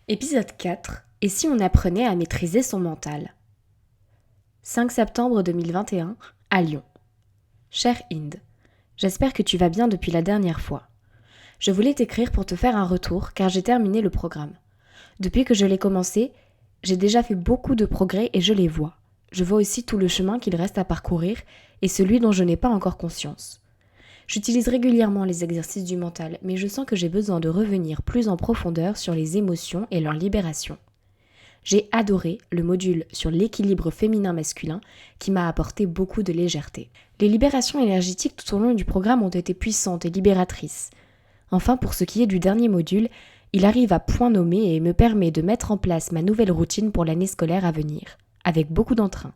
Épisode 4. Et si on apprenait à maîtriser son mental? 5 septembre 2021, à Lyon. Chère Inde, j'espère que tu vas bien depuis la dernière fois. Je voulais t'écrire pour te faire un retour car j'ai terminé le programme. Depuis que je l'ai commencé, j'ai déjà fait beaucoup de progrès et je les vois. Je vois aussi tout le chemin qu'il reste à parcourir et celui dont je n'ai pas encore conscience. J'utilise régulièrement les exercices du mental, mais je sens que j'ai besoin de revenir plus en profondeur sur les émotions et leur libération. J'ai adoré le module sur l'équilibre féminin-masculin qui m'a apporté beaucoup de légèreté. Les libérations énergétiques tout au long du programme ont été puissantes et libératrices. Enfin, pour ce qui est du dernier module, il arrive à point nommé et me permet de mettre en place ma nouvelle routine pour l'année scolaire à venir, avec beaucoup d'entrain.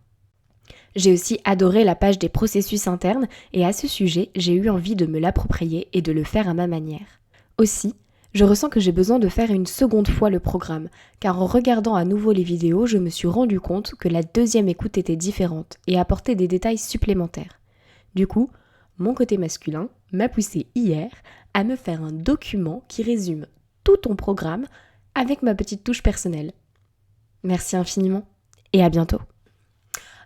J'ai aussi adoré la page des processus internes et à ce sujet, j'ai eu envie de me l'approprier et de le faire à ma manière. Aussi, je ressens que j'ai besoin de faire une seconde fois le programme, car en regardant à nouveau les vidéos, je me suis rendu compte que la deuxième écoute était différente et apportait des détails supplémentaires. Du coup, mon côté masculin m'a poussé hier à me faire un document qui résume tout ton programme avec ma petite touche personnelle. Merci infiniment et à bientôt.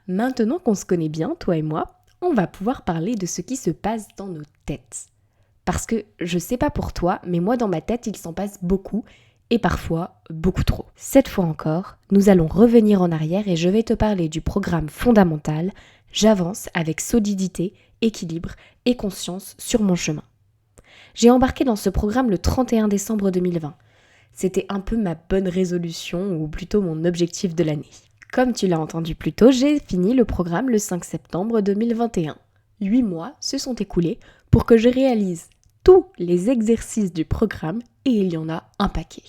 Maintenant qu'on se connaît bien, toi et moi, on va pouvoir parler de ce qui se passe dans nos têtes. Parce que je sais pas pour toi, mais moi dans ma tête, il s'en passe beaucoup et parfois beaucoup trop. Cette fois encore, nous allons revenir en arrière et je vais te parler du programme fondamental. J'avance avec solidité, équilibre et conscience sur mon chemin. J'ai embarqué dans ce programme le 31 décembre 2020. C'était un peu ma bonne résolution ou plutôt mon objectif de l'année. Comme tu l'as entendu plus tôt, j'ai fini le programme le 5 septembre 2021. 8 mois se sont écoulés pour que je réalise tous les exercices du programme et il y en a un paquet.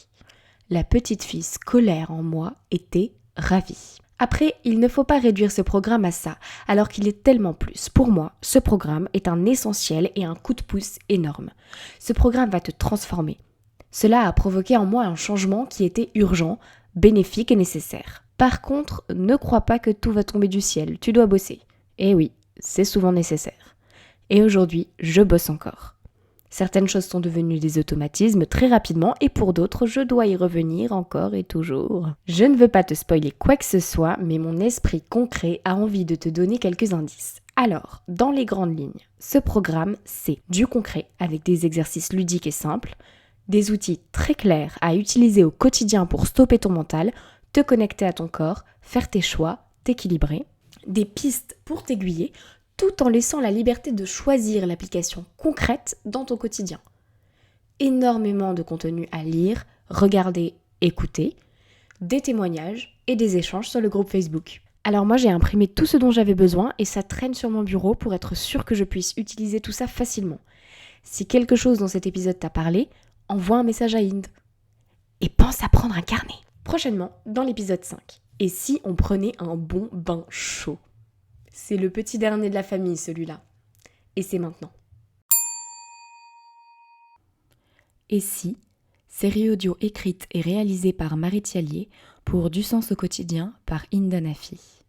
La petite fille scolaire en moi était ravie. Après, il ne faut pas réduire ce programme à ça, alors qu'il est tellement plus. Pour moi, ce programme est un essentiel et un coup de pouce énorme. Ce programme va te transformer. Cela a provoqué en moi un changement qui était urgent, bénéfique et nécessaire. Par contre, ne crois pas que tout va tomber du ciel, tu dois bosser. Et oui, c'est souvent nécessaire. Et aujourd'hui, je bosse encore. Certaines choses sont devenues des automatismes très rapidement et pour d'autres, je dois y revenir encore et toujours. Je ne veux pas te spoiler quoi que ce soit, mais mon esprit concret a envie de te donner quelques indices. Alors, dans les grandes lignes, ce programme, c'est du concret avec des exercices ludiques et simples, des outils très clairs à utiliser au quotidien pour stopper ton mental, te connecter à ton corps, faire tes choix, t'équilibrer, des pistes pour t'aiguiller, tout en laissant la liberté de choisir l'application concrète dans ton quotidien. Énormément de contenu à lire, regarder, écouter, des témoignages et des échanges sur le groupe Facebook. Alors moi j'ai imprimé tout ce dont j'avais besoin et ça traîne sur mon bureau pour être sûr que je puisse utiliser tout ça facilement. Si quelque chose dans cet épisode t'a parlé, envoie un message à Inde. Et pense à prendre un carnet. Prochainement, dans l'épisode 5. Et si on prenait un bon bain chaud? C'est le petit dernier de la famille, celui-là. Et c'est maintenant. Et si, série audio écrite et réalisée par Marie Thiallier pour Du sens au quotidien par Inde Nafi.